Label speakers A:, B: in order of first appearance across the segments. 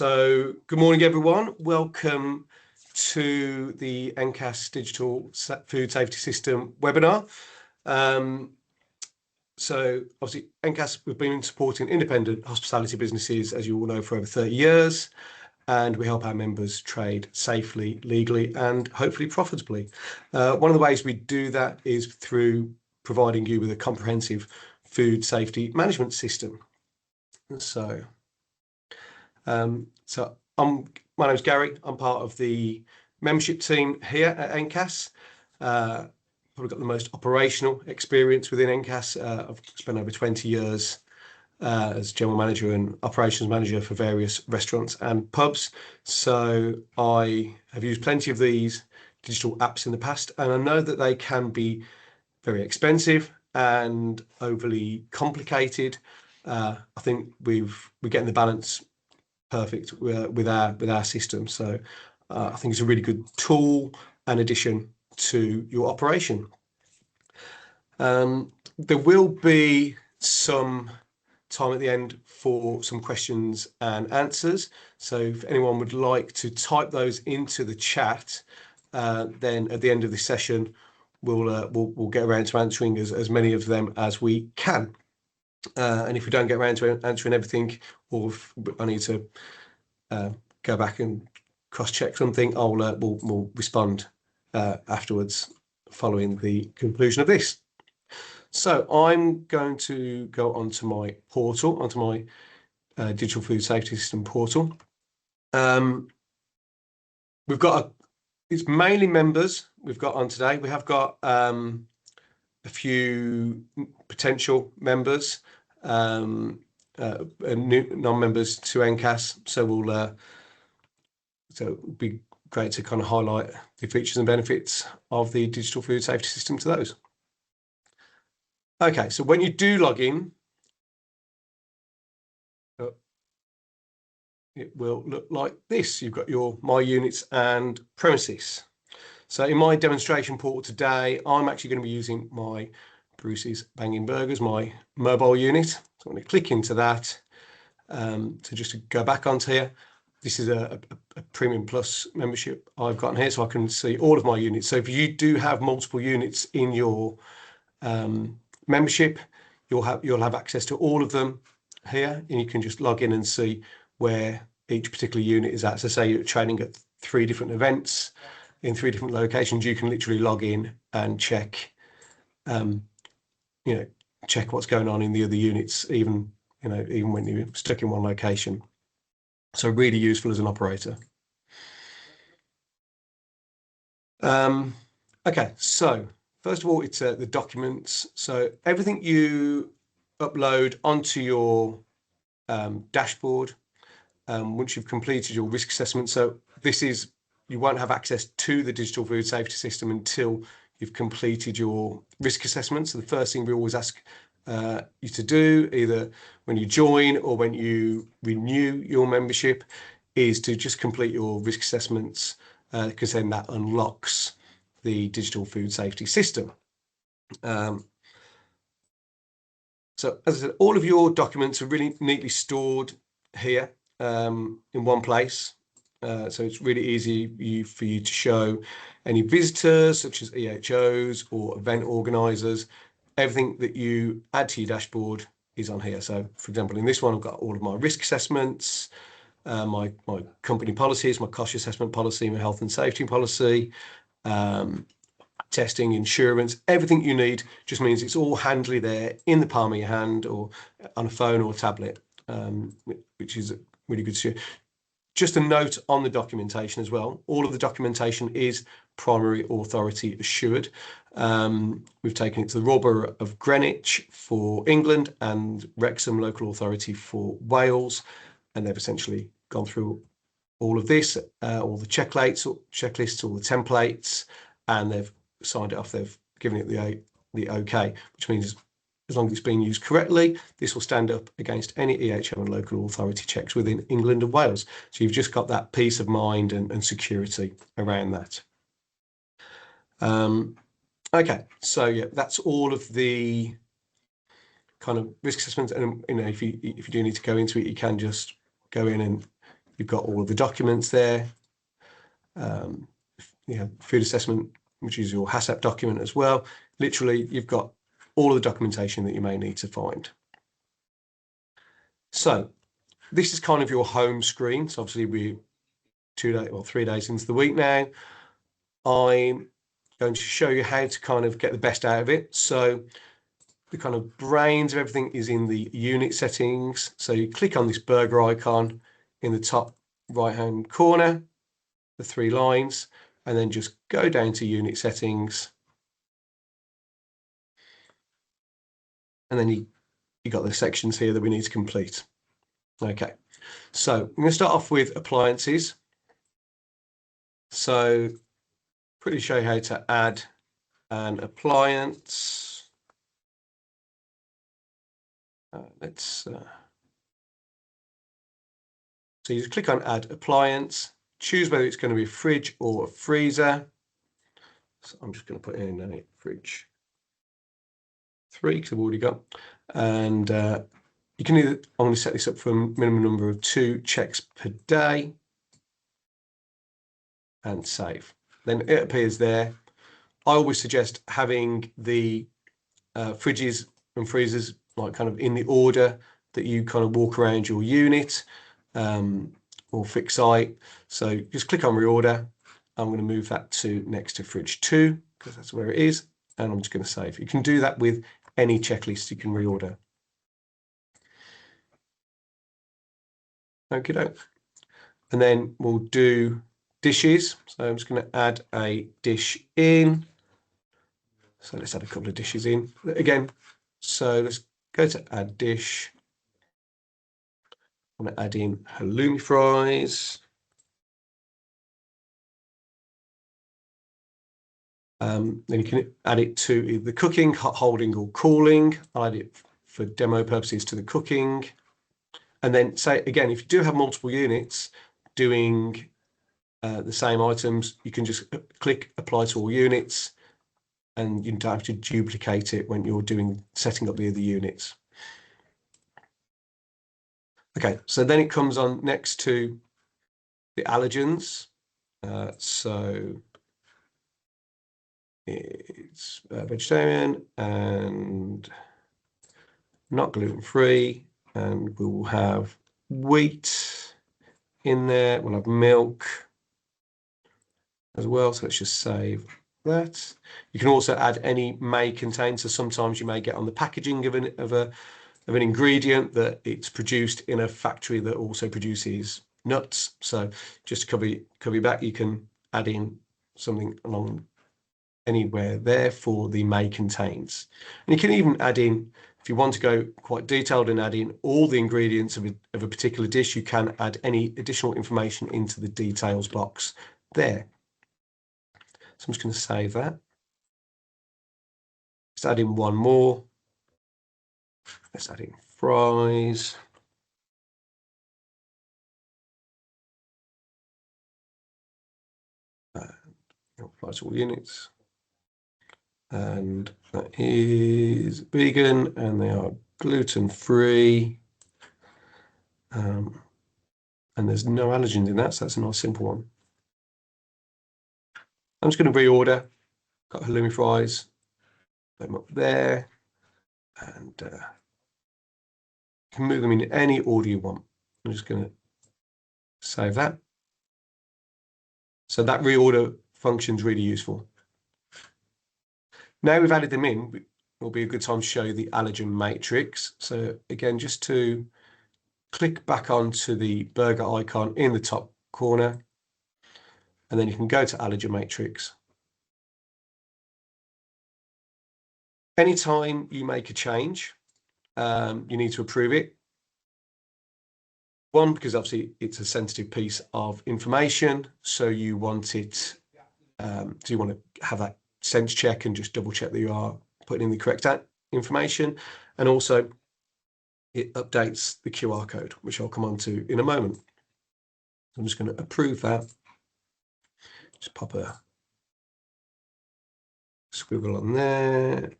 A: So, good morning, everyone. Welcome to the NCASS Digital Food Safety System webinar. So, obviously, NCASS, we've been supporting independent hospitality businesses, as you all know, for over 30 years, and we help our members trade safely, legally, and hopefully profitably. One of the ways we do that is through providing you with a comprehensive food safety management system. My name's Gary. I'm part of the membership team here at NCASS. Probably got the most operational experience within NCASS. I've spent over 20 years as general manager and operations manager for various restaurants and pubs. So I have used plenty of these digital apps in the past, and I know that they can be very expensive and overly complicated. I think we're getting the balance perfect with our system. So I think it's a really good tool and addition to your operation. There will be some time at the end for some questions and answers. So if anyone would like to type those into the chat, then at the end of the session, we'll get around to answering as many of them as we can. And if we don't get around to answering everything, or if I need to go back and cross-check something, we'll respond afterwards following the conclusion of this. So I'm going to go onto my portal, onto my Digital Food Safety System portal. It's mainly members we've got on today. We have got a few potential members, new non-members to NCASS. So it'd be great to kind of highlight the features and benefits of the digital food safety system to those. Okay, so when you do log in, it will look like this. You've got your My Units and Premises. So in my demonstration portal today, I'm actually going to be using my Bruce's Banging Burgers, my mobile unit. So I'm going to click into that. So just to go back onto here, this is a Premium Plus membership I've gotten here, so I can see all of my units. So if you do have multiple units in your membership, you'll have access to all of them here, and you can just log in and see where each particular unit is at. So say you're training at 3 different events in 3 different locations, you can literally log in and check check what's going on in the other units, even when you're stuck in one location. So really useful as an operator. Okay, so first of all, it's the documents. So everything you upload onto your dashboard, once you've completed your risk assessment. So you won't have access to the digital food safety system until you've completed your risk assessment. So the first thing we always ask you to do, either when you join or when you renew your membership, is to just complete your risk assessments, because then that unlocks the digital food safety system. So as I said, all of your documents are really neatly stored here in one place. So it's really easy for you to show any visitors, such as EHOs or event organisers. Everything that you add to your dashboard is on here. So, for example, in this one, I've got all of my risk assessments, my company policies, my cost assessment policy, my health and safety policy, testing, insurance. Everything you need just means it's all handily there in the palm of your hand or on a phone or a tablet, which is really good to see. Just a note on the documentation as well. All of the documentation is primary authority assured. We've taken it to the Royal Borough of Greenwich for England and Wrexham Local Authority for Wales, and they've essentially gone through all of this, all the checklists, all the templates, and they've signed it off. They've given it the OK, which means as long as it's being used correctly, this will stand up against any EHO and local authority checks within England and Wales. So you've just got that peace of mind and security around that. Okay, so yeah, that's all of the kind of risk assessments. And if you do need to go into it, you can just go in and You've got all of the documents there. Food assessment, which is your HACCP document as well. Literally, you've got all of the documentation that you may need to find. So this is kind of your home screen. So obviously we're 3 days into the week now. I'm going to show you how to kind of get the best out of it. So the kind of brains of everything is in the unit settings. So you click on this burger icon in the top right-hand corner, the 3 lines, and then just go down to unit settings. And then you got the sections here that we need to complete. Okay, so I'm going to start off with appliances. So quickly show you how to add an appliance. So you just click on add appliance, choose whether it's going to be a fridge or a freezer. So I'm just going to put in a fridge 3 because I've already got. And you can either, I'm going to set this up for a minimum number of 2 checks per day and save. Then it appears there. I always suggest having the fridges and freezers like kind of in the order that you kind of walk around your unit or fixed site. So just click on reorder. I'm going to move that to next to fridge 2 because that's where it is. And I'm just going to save. You can do that with any checklist you can reorder. Okay, doke. And then we'll do dishes. So I'm just going to add a dish in. So let's add a couple of dishes in again. So let's go to add dish. I'm going to add in halloumi fries. Then you can add it to either cooking, hot holding, or cooling. I'll add it for demo purposes to the cooking. And then say again, if you do have multiple units doing the same items, you can just click apply to all units, and you don't have to duplicate it when you're setting up the other units. Okay, so then it comes on next to the allergens. So it's vegetarian and not gluten-free, and we will have wheat in there. We'll have milk as well. So let's just save that. You can also add any may contain. So sometimes you may get on the packaging of an ingredient that it's produced in a factory that also produces nuts. So just to cover your back, you can add in something along anywhere there for the may contains. And you can even add in, if you want to go quite detailed and add in all the ingredients of a particular dish, you can add any additional information into the details box there. So I'm just going to save that. Let's add in one more. Let's add in fries. Apply to all units. And that is vegan, and they are gluten-free. And there's no allergens in that, so that's a nice simple one. I'm just going to reorder. Got halloumi fries. Put them up there. And you can move them in any order you want. I'm just going to save that. So that reorder function is really useful. Now we've added them in, it will be a good time to show you the allergen matrix. So again, just to click back onto the burger icon in the top corner, and then you can go to allergen matrix. Anytime you make a change, you need to approve it. One, because obviously it's a sensitive piece of information, so you want it, so you want to have that sense check and just double check that you are putting in the correct information. And also it updates the QR code, which I'll come on to in a moment. I'm just going to approve that. Just pop a squiggle on there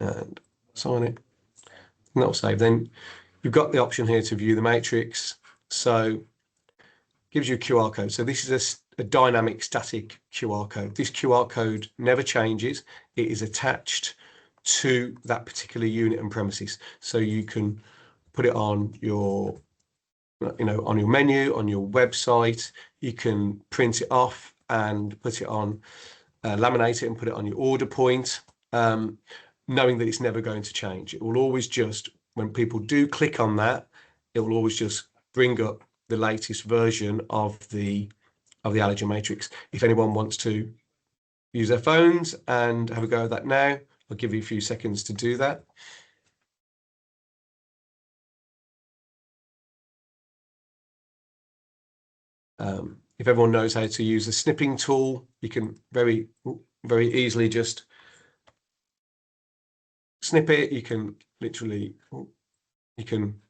A: and sign it. And that'll save. Then You've got the option here to view the matrix. So gives you a QR code. So this is a dynamic static QR code. This QR code never changes. It is attached to that particular unit and premises. So you can put it on your, on your menu, on your website. You can print it off and put it on, laminate it and put it on your order point, knowing that it's never going to change. It will always just, when people do click on that, it will always just bring up the latest version of the allergen matrix. If anyone wants to use their phones and have a go at that now, I'll give you a few seconds to do that. If everyone knows how to use the snipping tool, you can very easily just snip it. You can literally, you can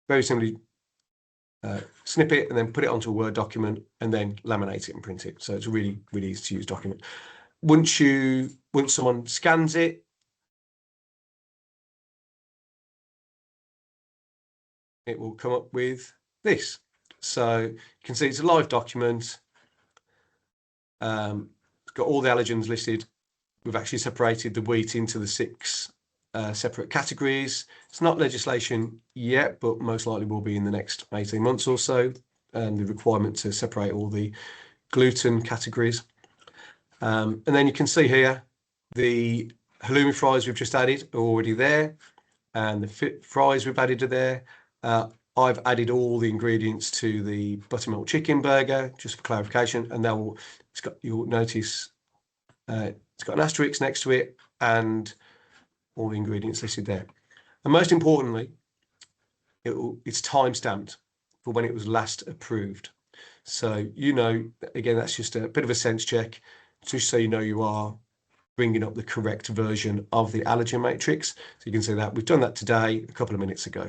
A: very simply snip it and then put it onto a Word document and then laminate it and print it. So it's a really easy to use document. Once someone scans it, it will come up with this. So you can see it's a live document. It's got all the allergens listed. We've actually separated the wheat into the 6 separate categories. It's not legislation yet, but most likely will be in the next 18 months or so. And the requirement to separate all the gluten categories. And then you can see here the halloumi fries we've just added are already there, and the fries we've added are there. I've added all the ingredients to the buttermilk chicken burger, just for clarification, and you'll notice it's got an asterisk next to it and all the ingredients listed there. And most importantly, it's time-stamped for when it was last approved. So, again, that's just a bit of a sense check, just so you know you are bringing up the correct version of the allergen matrix. So you can see that we've done that today, a couple of minutes ago.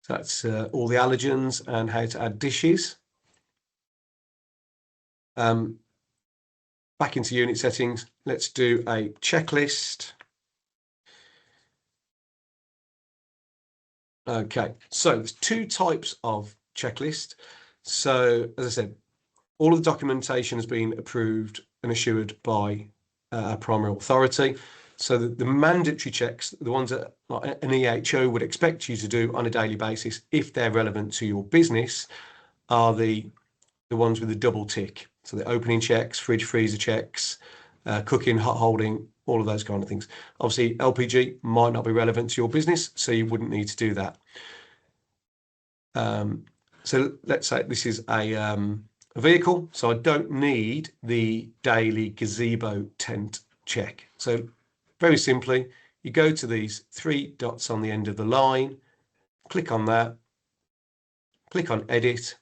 A: So that's all the allergens and how to add dishes. Back into unit settings, let's do a checklist. Okay, so there's 2 types of checklist. So as I said, all of the documentation has been approved and assured by a primary authority. So the mandatory checks, the ones that like an EHO would expect you to do on a daily basis, if they're relevant to your business, are the ones with the double tick. So the opening checks, fridge freezer checks, cooking, hot holding, all of those kind of things. Obviously, LPG might not be relevant to your business, so you wouldn't need to do that. So let's say this is a vehicle, so I don't need the daily gazebo tent check. So very simply, you go to these 3 dots on the end of the line, click on that, click on edit,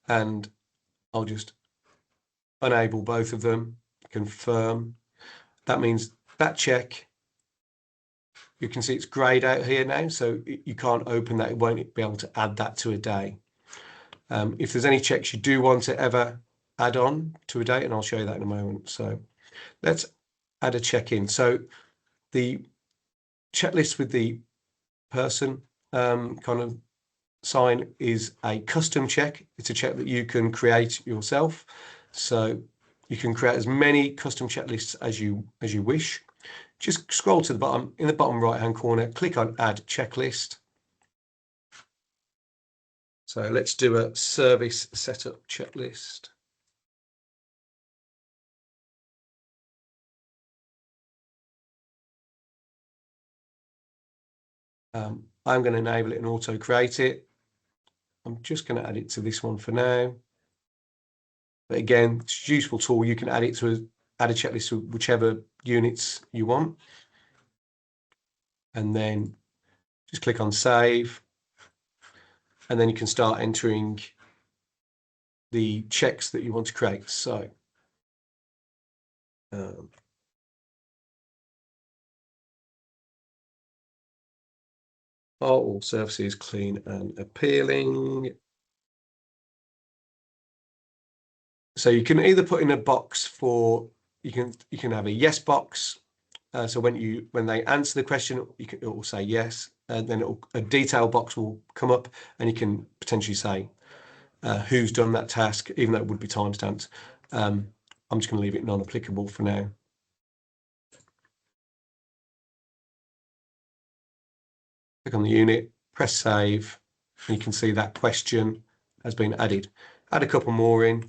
A: and I'll just enable both of them, confirm. That means that check, you can see it's grayed out here now, so you can't open that. It won't be able to add that to a day. If there's any checks you do want to ever add on to a day, and I'll show you that in a moment. So let's add a check in. So the checklist with the person kind of sign is a custom check. It's a check that you can create yourself. So you can create as many custom checklists as you wish. Just scroll to the bottom, in the bottom right hand corner, click on add checklist. So let's do a service setup checklist. I'm going to enable it and auto create it. I'm just going to add it to this one for now. But again, it's a useful tool. You can add it to add a checklist to whichever units you want. And then just click on save. And then you can start entering the checks that you want to create. So are all surfaces clean and appealing? So you can either put in a box for you can have a yes box. So when they answer the question, it will say yes, and then a detail box will come up, and you can potentially say who's done that task, even though it would be timestamped. I'm just going to leave it non-applicable for now. Click on the unit, press save, and you can see that question has been added. Add a couple more in.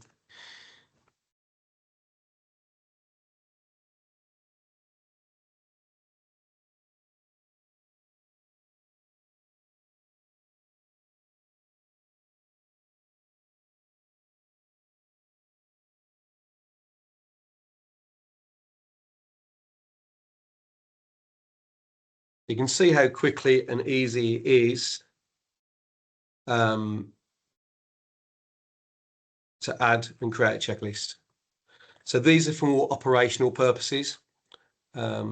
A: You can see how quickly and easy it is to add and create a checklist. So these are for more operational purposes. A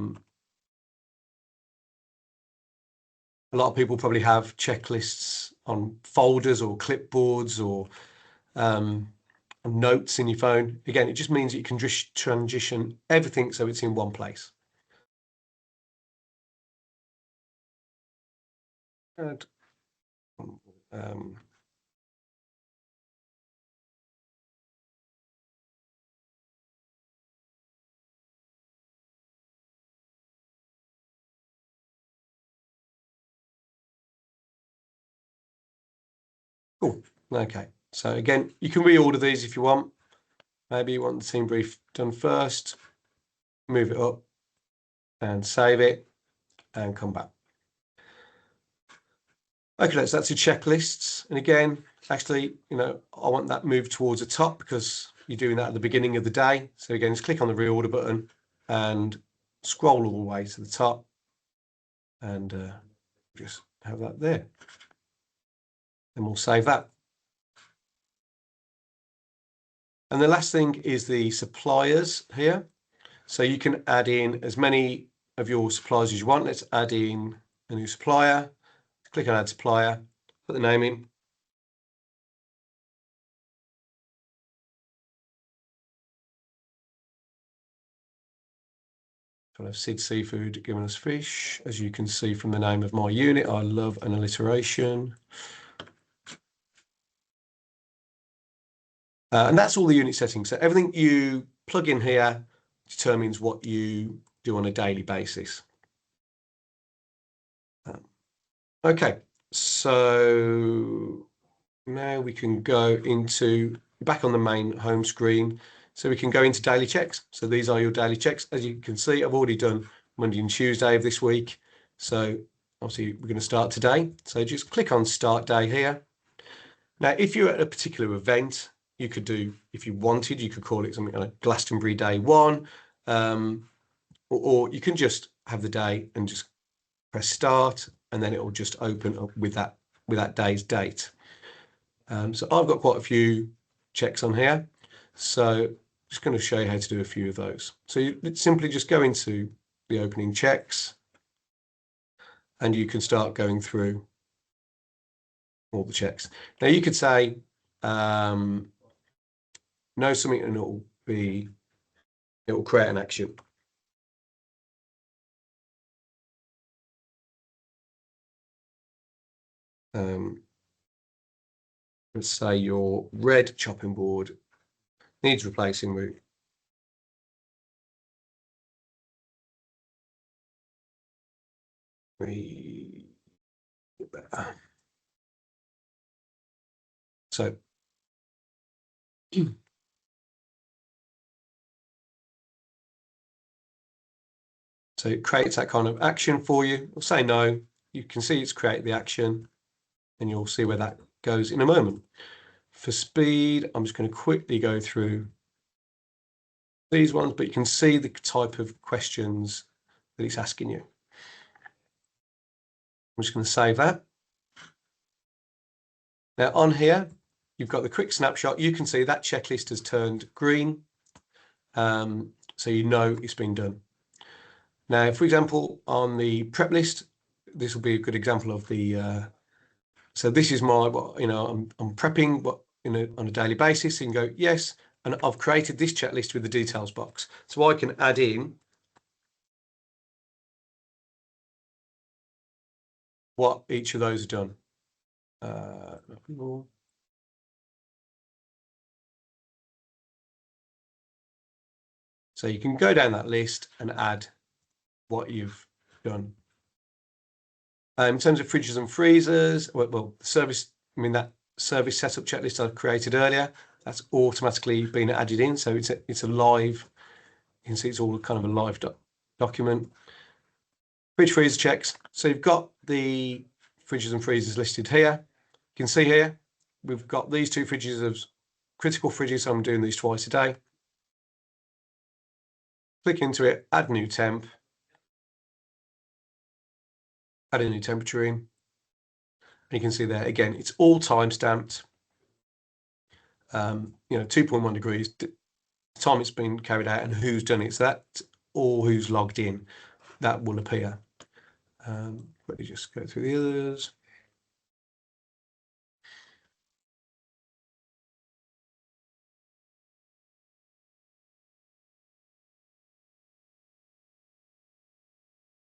A: lot of people probably have checklists on folders or clipboards or notes in your phone. Again, it just means that you can just transition everything so it's in one place. And, cool. Okay. So again, you can reorder these if you want. Maybe you want the team brief done first, move it up and save it and come back. Okay, so that's your checklists. And again, actually, I want that moved towards the top because you're doing that at the beginning of the day. So again, just click on the reorder button and scroll all the way to the top and just have that there. And we'll save that. And the last thing is the suppliers here. So you can add in as many of your suppliers as you want. Let's add in a new supplier. Click on add supplier, put the name in. Kind of Sid Seafood giving us fish. As you can see from the name of my unit, I love an alliteration. And that's all the unit settings. So everything you plug in here determines what you do on a daily basis. Okay, so now we can go back on the main home screen. So we can go into daily checks. So these are your daily checks. As you can see, I've already done Monday and Tuesday of this week. So obviously we're going to start today. So just click on start day here. Now, if you're at a particular event, you could do, if you wanted, you could call it something like Glastonbury Day 1, or you can just have the day and just press start, and then it will just open up with that day's date. So I've got quite a few checks on here. So just going to show you how to do a few of those. So you simply just go into the opening checks, and you can start going through all the checks. Now you could say know something, and it will create an action. Let's say your red chopping board needs replacing with so it creates that kind of action for you. We'll say no. You can see it's created the action, and you'll see where that goes in a moment. For speed, I'm just going to quickly go through these ones, but you can see the type of questions that it's asking you. I'm just going to save that. Now on here, you've got the quick snapshot. You can see that checklist has turned green. So you know it's been done. Now, for example, on the prep list, this will be a good example of the, so this is my, I'm prepping on a daily basis. You can go, yes, And I've created this checklist with the details box. So I can add in what each of those have done. So you can go down that list and add what you've done. In terms of fridges and freezers, well, service, that service setup checklist I created earlier, that's automatically been added in. So it's a live, you can see it's all kind of a live document. Fridge freezer checks. So you've got the fridges and freezers listed here. You can see here, we've got these two fridges as critical fridges. So I'm doing these twice a day. Click into it, add new temp, add a new temperature in. And you can see there, again, it's all time stamped. 2.1 degrees, the time it's been carried out and who's done it. So that's all who's logged in, that will appear. Let me just go through the others.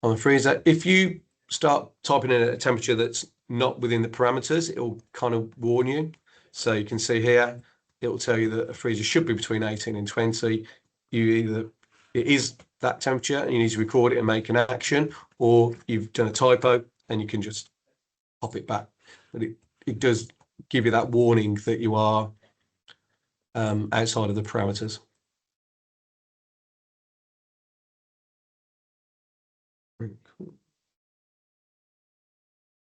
A: On the freezer, if you start typing in a temperature that's not within the parameters, it'll kind of warn you. So you can see here, it will tell you that a freezer should be between 18 and 20. It is that temperature and you need to record it and make an action, or you've done a typo and you can just pop it back. But it does give you that warning that you are outside of the parameters.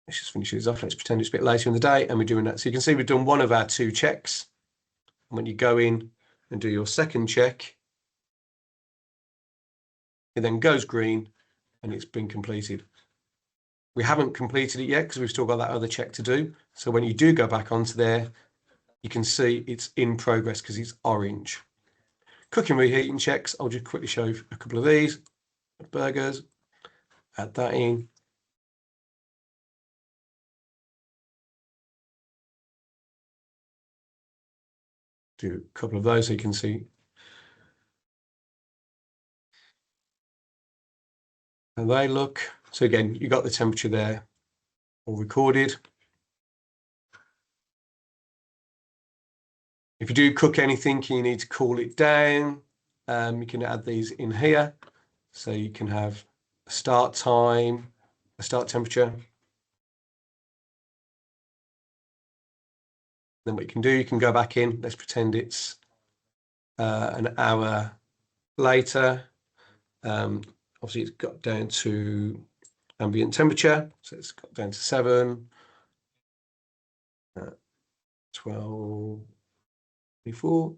A: Let's just finish these off. Let's pretend it's a bit later in the day and we're doing that. So you can see we've done one of our 2 checks. And when you go in and do your second check, it then goes green and it's been completed. We haven't completed it yet because we've still got that other check to do. So when you do go back onto there, you can see it's in progress because it's orange. Cooking reheating checks. I'll just quickly show you a couple of these. Burgers, add that in. Do a couple of those so you can see. And they look, so again, you got the temperature there all recorded. If you do cook anything, you need to cool it down. You can add these in here. So you can have a start time, a start temperature. Then what you can do, you can go back in. Let's pretend it's an hour later. Obviously, it's got down to ambient temperature. So it's got down to 7, 12, 24.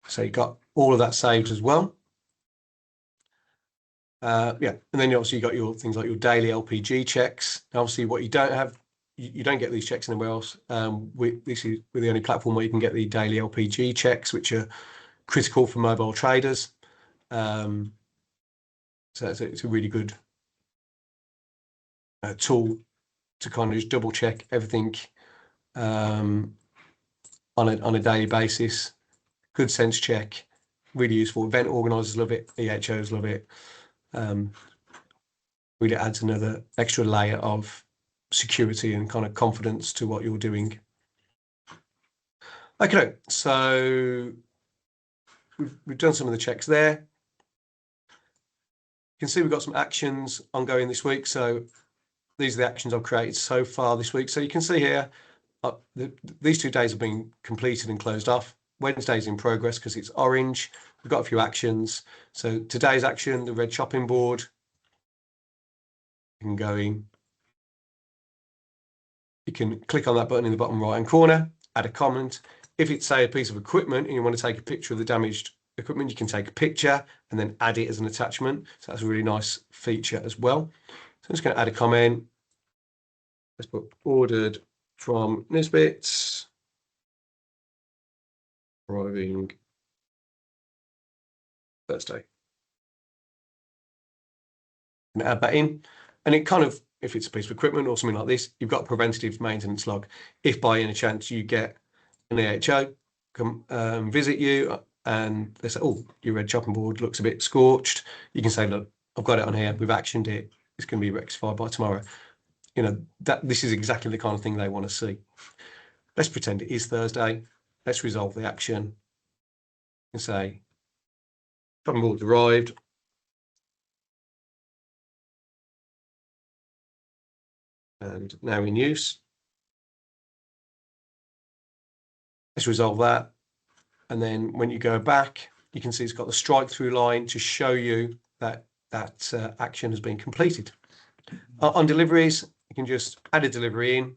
A: So you got all of that saved as well. And then obviously you got your things like your daily LPG checks. Obviously, what you don't have, you don't get these checks anywhere else. We're the only platform where you can get the daily LPG checks, which are critical for mobile traders. So it's a really good tool to kind of just double check everything on a daily basis. Good sense check, really useful. Event organisers love it, EHOs love it. Really adds another extra layer of security and kind of confidence to what you're doing. Okay, so we've done some of the checks there. You can see we've got some actions ongoing this week. So these are the actions I've created so far this week. So you can see here, these 2 days have been completed and closed off. Wednesday's in progress because it's orange. We've got a few actions. So today's action, the red chopping board. You can go in. You can click on that button in the bottom right-hand corner, add a comment. If it's, say, a piece of equipment and you want to take a picture of the damaged equipment, you can take a picture and then add it as an attachment. So that's a really nice feature as well. So I'm just going to add a comment. Let's put ordered from Nisbets. Arriving Thursday. And add that in. And it kind of if it's a piece of equipment or something like this, you've got a preventative maintenance log. If by any chance you get an EHO come visit you and they say, oh, your red chopping board looks a bit scorched, you can say, look, I've got it on here, we've actioned it, it's going to be rectified by tomorrow. You know, that this is exactly the kind of thing they want to see. Let's pretend it is Thursday. Let's resolve the action and say, chopping board's arrived. And now in use. Let's resolve that. And then when you go back, you can see it's got the strike through line to show you that that action has been completed. On deliveries, you can just add a delivery in.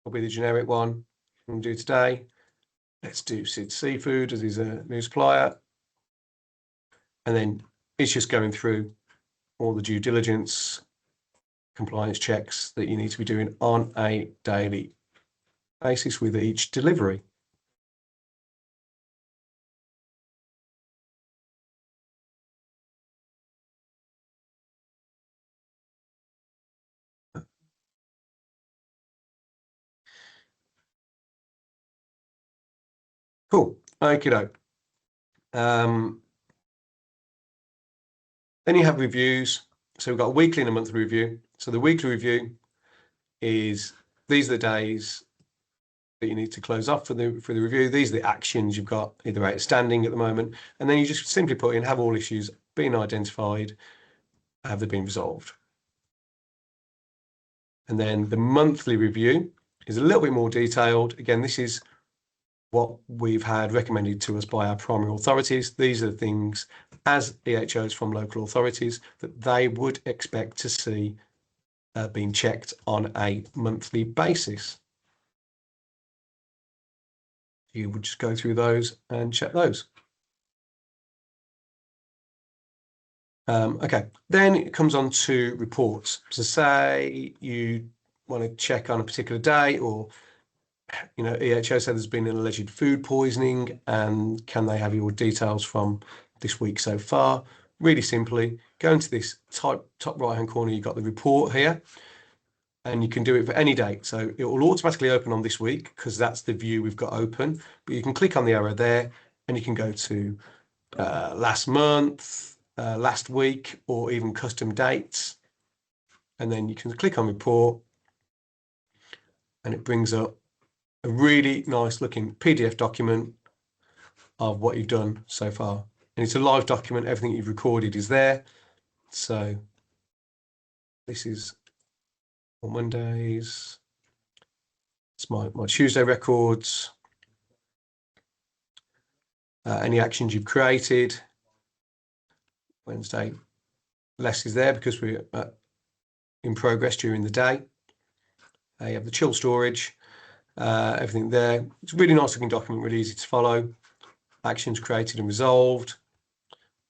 A: Will be the generic one we'll do today. Let's do Sid Seafood as he's a new supplier. And then it's just going through all the due diligence, compliance checks that you need to be doing on a daily basis with each delivery. Cool. Okay, doke. Then you have reviews. So we've got a weekly and a monthly review. So the weekly review is these are the days that you need to close off for the review. These are the actions you've got either outstanding at the moment, and then you just simply put in have all issues been identified, have they been resolved. And then the monthly review is a little bit more detailed. Again, this is what we've had recommended to us by our primary authorities. These are the things as EHOs from local authorities that they would expect to see being checked on a monthly basis. You would just go through those and check those. Okay, then it comes on to reports. So say you want to check on a particular day, or you know, EHO said there's been an alleged food poisoning, and can they have your details from this week so far? Really simply, go into this top right hand corner, you've got the report here, and you can do it for any date. So it will automatically open on this week because that's the view we've got open, but you can click on the arrow there and you can go to last month, last week, or even custom dates. And then you can click on report and it brings up a really nice looking PDF document of what you've done so far. And it's a live document, everything you've recorded is there. So this is on Mondays. It's my Tuesday records. Any actions you've created. Wednesday, less is there because we're in progress during the day. You have the chill storage, everything there. It's a really nice looking document, really easy to follow. Actions created and resolved.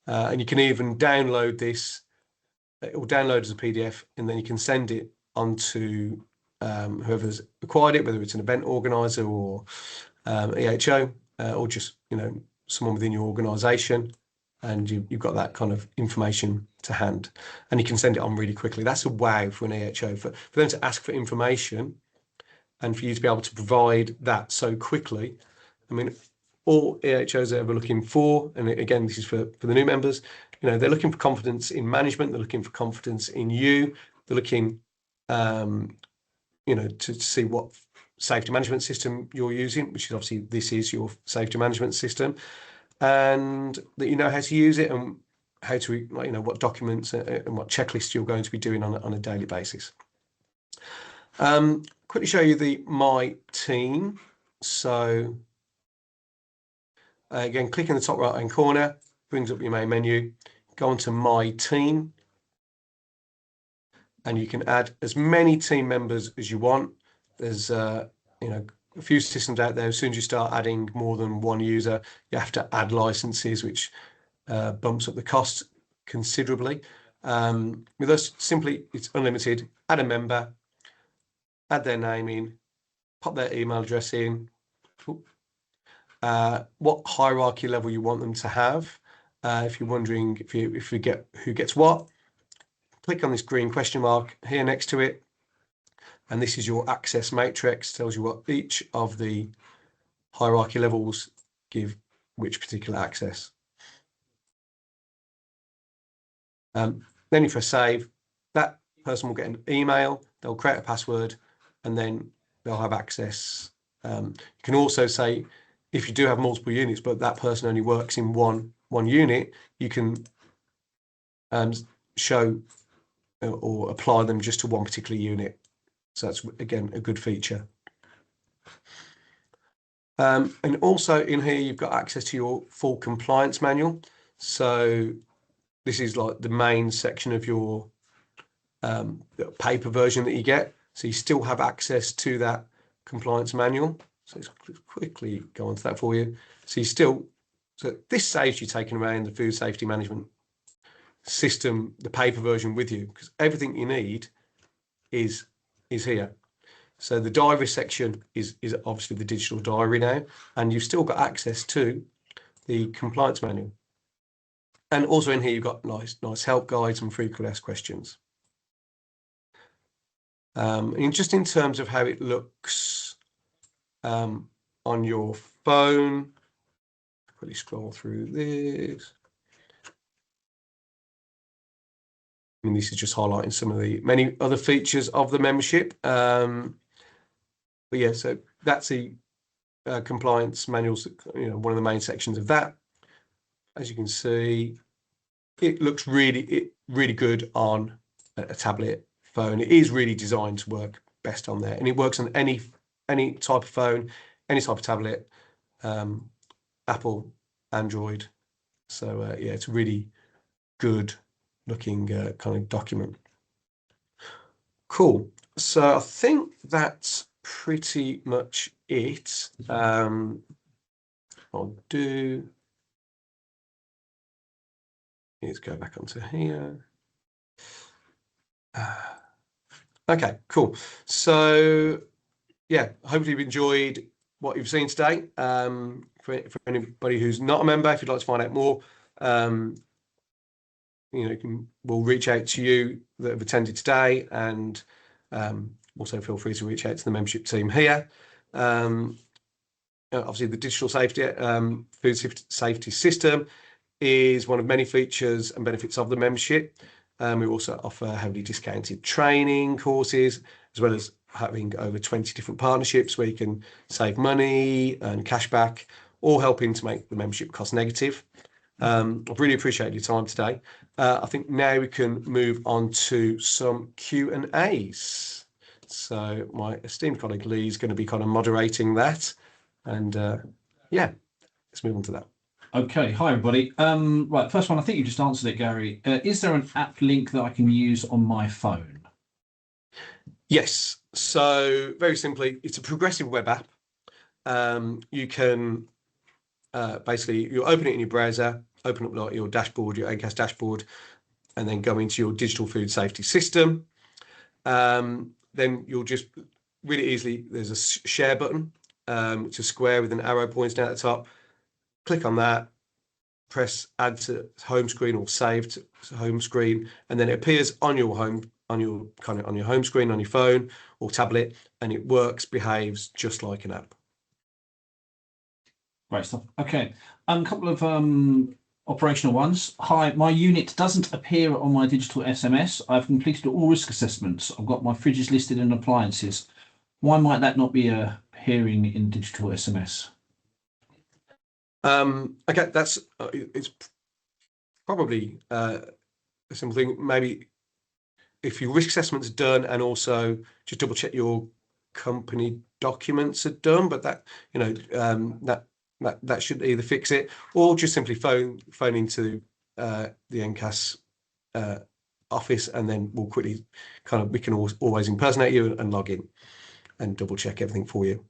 A: And you can even download this. It will download as a PDF, and then you can send it on to whoever's acquired it, whether it's an event organizer or EHO, or just, you know, someone within your organization, and you've got that kind of information to hand, and you can send it on really quickly. That's a wow for an EHO, for them to ask for information and for you to be able to provide that so quickly. I mean, all EHOs are ever looking for, and again, this is for the new members, you know, they're looking for confidence in management, they're looking for confidence in you, they're looking, you know, to see what safety management system you're using, which is obviously this is your safety management system, and that you know how to use it and how to, you know, what documents and what checklists you're going to be doing on a daily basis. Quickly show you the My Team. So again, click in the top right hand corner, brings up your main menu, go on to My Team, and you can add as many team members as you want. There's you know, a few systems out there. As soon as you start adding more than one user, you have to add licenses, which bumps up the cost considerably. With us, simply, it's unlimited. Add a member, add their name in, pop their email address in, what hierarchy level you want them to have. If you're wondering if you get who gets what, click on this green question mark here next to it, and this is your access matrix. Tells you what each of the hierarchy levels give which particular access. Then you press save. That person will get an email. They'll create a password, and then they'll have access. You can also say, if you do have multiple units, but that person only works in one unit, you can show or apply them just to one particular unit. So that's, again, a good feature. And also in here, you've got access to your full compliance manual. So this is like the main section of your paper version that you get. So you still have access to that compliance manual. So let's quickly go on to that for you. So this saves you taking around the food safety management system, the paper version with you, because everything you need is here. So the diary section is obviously the digital diary now, and you've still got access to the compliance manual. And also in here, you've got nice help guides and frequently asked questions. And just in terms of how it looks on your phone, quickly scroll through this. I mean, this is just highlighting some of the many other features of the membership. But yeah, so that's the compliance manuals, one of the main sections of that. As you can see, it looks really good on a tablet phone. It is really designed to work best on there, and it works on any type of phone, any type of tablet, Apple, Android. So yeah, it's a really good looking kind of document. Cool. So I think that's pretty much it. I'll do. Let's go back onto here. Okay, cool. So yeah, hopefully you've enjoyed what you've seen today. For anybody who's not a member, if you'd like to find out more, we'll reach out to you that have attended today, and also feel free to reach out to the membership team here. Obviously, the digital safety food safety system is one of many features and benefits of the membership. We also offer heavily discounted training courses, as well as having over 20 different partnerships where you can save money and cash back, all helping to make the membership cost negative. I've really appreciated your time today. I think now we can move on to some Q&As. So my esteemed colleague Lee is going to be kind of moderating that. And yeah, let's move on to that.
B: Okay, hi everybody. Right, first one, I think you just answered it, Gary. Is there an app link that I can use on my phone?
A: Yes. So very simply, it's a progressive web app. You can basically, you open it in your browser, open up like your dashboard, your NCASS dashboard, and then go into your digital food safety system. Then you'll just really easily, there's a share button, which is a square with an arrow pointing down at the top. Click on that, press add to home screen or save to home screen, and then it appears on your home screen on your phone or tablet, and it behaves just like an app.
B: Great stuff. Okay, a couple of operational ones. Hi, my unit doesn't appear on my digital SMS. I've completed all risk assessments. I've got my fridges listed and appliances. Why might that not be appearing in digital SMS?
A: Okay, that's it's probably a simple thing. Maybe if your risk assessment's done, and also just double check your company documents are done, but that that should either fix it, or just simply phone into the NCASS office, and then we'll quickly we can always impersonate you and log in and double check everything for you.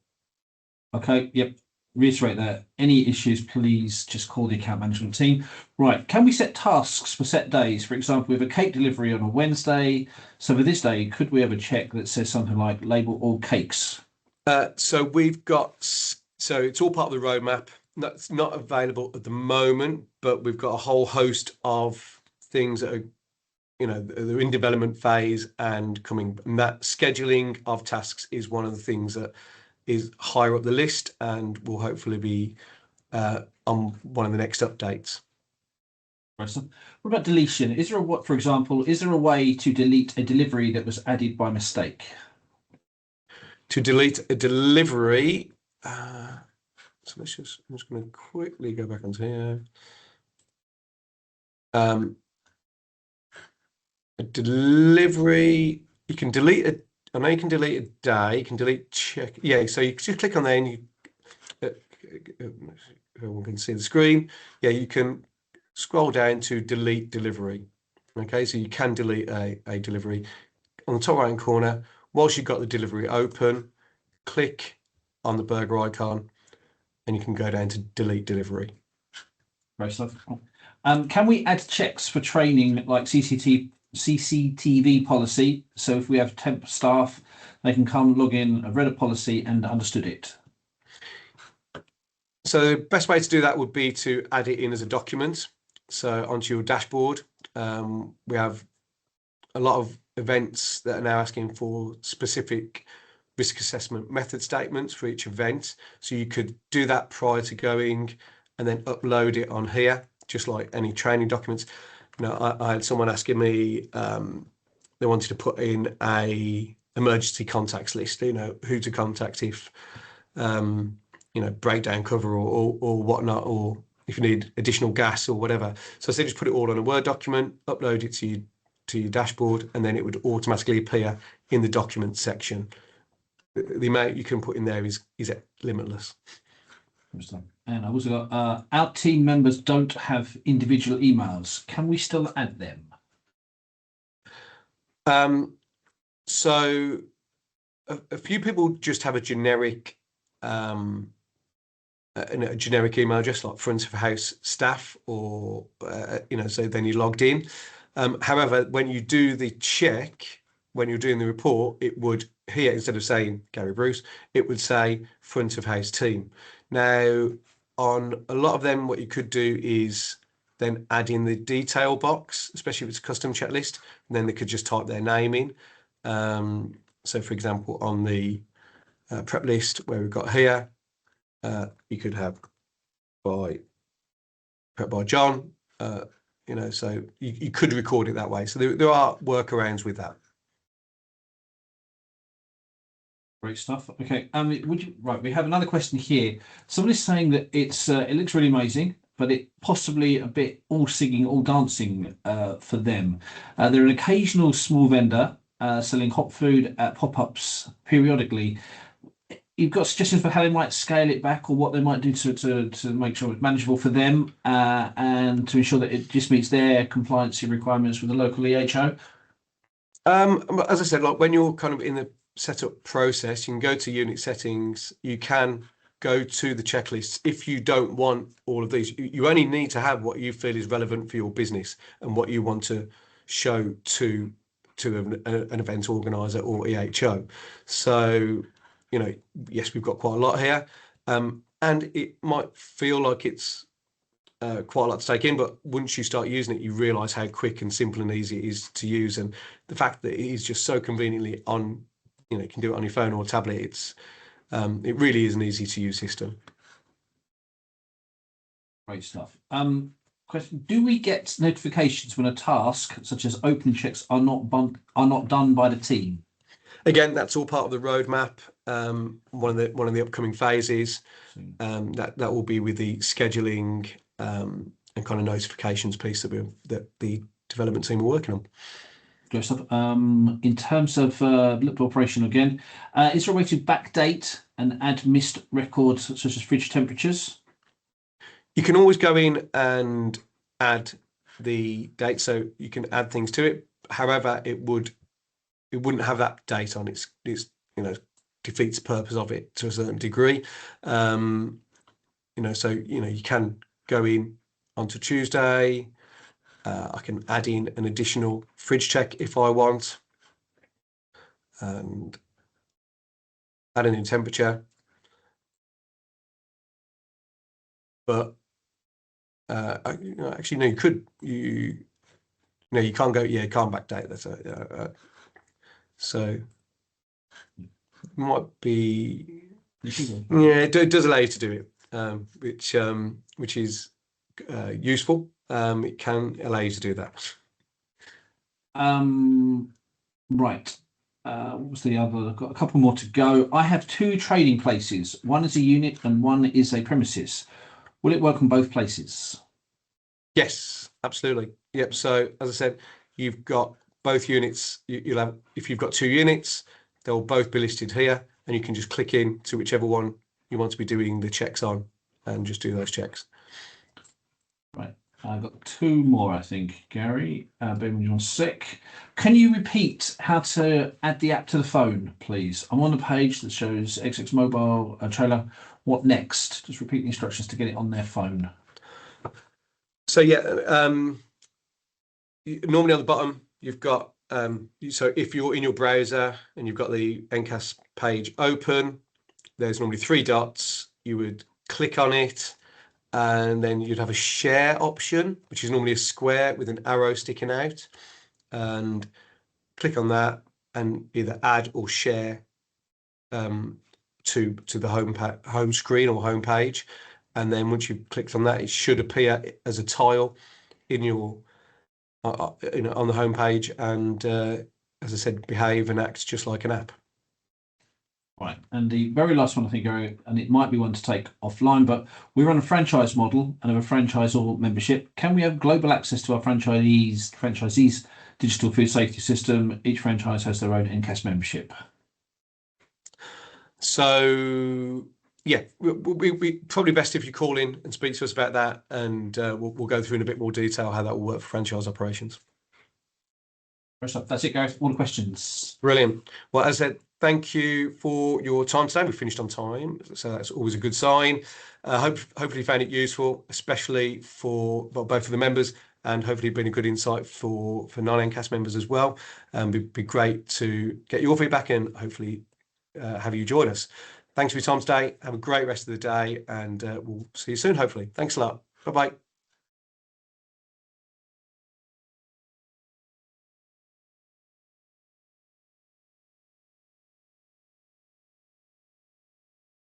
B: Okay, yep. Reiterate that. Any issues, please just call the account management team. Right, can we set tasks for set days? For example, we have a cake delivery on a Wednesday. So for this day, could we have a check that says something like label all cakes?
A: So it's all part of the roadmap. That's not available at the moment, but we've got a whole host of things that are they're in development phase and coming. And that scheduling of tasks is one of the things that is higher up the list and will hopefully be on one of the next updates.
B: What about deletion? Is there for example, is there a way to delete a delivery that was added by mistake?
A: To delete a delivery, so I'm just going to quickly go back onto here. A delivery, you can delete it. I know you can delete a day, you can delete check. Yeah, so you just click on there and you, everyone can see the screen. Yeah, you can scroll down to delete delivery. Okay, so you can delete a delivery. On the top right hand corner, whilst you've got the delivery open, click on the burger icon and you can go down to delete delivery.
B: Great stuff. Can we add checks for training like CCTV policy? So if we have temp staff, they can come log in, have read a policy and understood it.
A: So the best way to do that would be to add it in as a document. So onto your dashboard, we have a lot of events that are now asking for specific risk assessment method statements for each event. So you could do that prior to going and then upload it on here, just like any training documents. I had someone asking me, they wanted to put in a emergency contacts list, who to contact if, breakdown cover or whatnot, or if you need additional gas or whatever. So I said, just put it all on a Word document, upload it to your dashboard, and then it would automatically appear in the document section. The amount you can put in there is limitless.
B: And I also got, our team members don't have individual emails. Can we still add them?
A: So a few people just have a generic email address, like front of house staff, or so then you logged in. However, when you do the check, when you're doing the report, it would here, instead of saying Gary Bruce, it would say front of house team. Now, on a lot of them, what you could do is then add in the detail box, especially if it's a custom checklist, and then they could just type their name in. So for example, on the prep list where we've got here, you could have prep by John, so you could record it that way. So there are workarounds with that.
B: Great stuff. Okay. We have another question here. Somebody's saying that it looks really amazing, but it possibly a bit all singing, all dancing for them. They're an occasional small vendor selling hot food at pop-ups periodically. You've got suggestions for how they might scale it back, or what they might do to make sure it's manageable for them, and to ensure that it just meets their compliance requirements with the local EHO?
A: As I said, like when you're kind of in the setup process, you can go to unit settings, you can go to the checklists. If you don't want all of these, you only need to have what you feel is relevant for your business and what you want to show to an event organizer or EHO. So, yes, we've got quite a lot here, and it might feel like it's quite a lot to take in, but once you start using it, you realize how quick and simple and easy it is to use, and the fact that it is just so conveniently on, you can do it on your phone or tablet. It really is an easy to use system.
B: Great stuff. Question: do we get notifications when a task such as opening checks are not done by the team?
A: Again, that's all part of the roadmap. One of the upcoming phases, that will be with the scheduling and kind of notifications piece that the development team are working on.
B: Great stuff. In terms of look to operation again, is there a way to backdate and add missed records such as fridge temperatures?
A: You can always go in and add the date, so you can add things to it. However, it wouldn't have that date on. It's defeats the purpose of it to a certain degree. So you can go in onto Tuesday. I can add in an additional fridge check if I want, and add in temperature. But actually, no, you No, you can't go. Yeah, you can't backdate. That's so might be. Yeah, it does allow you to do it, which is useful. It can allow you to do that.
B: Right. What was the other? I've got a couple more to go. I have two trading places. One is a unit and one is a premises. Will it work on both places?
A: Yes, absolutely. Yep. So as I said, you've got both units. You'll have, if you've got two units, they'll both be listed here, and you can just click in to whichever one you want to be doing the checks on, and just do those checks.
B: Right. I've got two more, I think, Gary. Bear with me 1 sec. Can you repeat how to add the app to the phone, please? I'm on the page that shows XX Mobile trailer. What next? Just repeat the instructions to get it on their phone.
A: So yeah, normally on the bottom you've got so if you're in your browser and you've got the NCASS page open, there's normally 3 dots. You would click on it, and then you'd have a share option, which is normally a square with an arrow sticking out, and click on that and either add or share to the home screen or home page. And then once you've clicked on that, it should appear as a tile in your on the home page, and as I said, behave and act just like an app.
B: Right, and the very last one, I think, Gary, and it might be one to take offline, but we run a franchise model and have a franchisor membership. Can we have global access to our franchisees' digital food safety system? Each franchise has their own NCASS membership.
A: So yeah, we probably best if you call in and speak to us about that, and we'll go through in a bit more detail how that will work for franchise operations.
B: That's it, Gary. All the questions.
A: Brilliant. Well, as I said, thank you for your time today. We finished on time, so that's always a good sign. Hopefully you found it useful, especially for both of the members, and hopefully been a good insight for non-NCASS members as well. It'd be great to get your feedback and hopefully have you join us. Thanks for your time today. Have a great rest of the day, and we'll see you soon, hopefully. Thanks a lot. Bye-bye.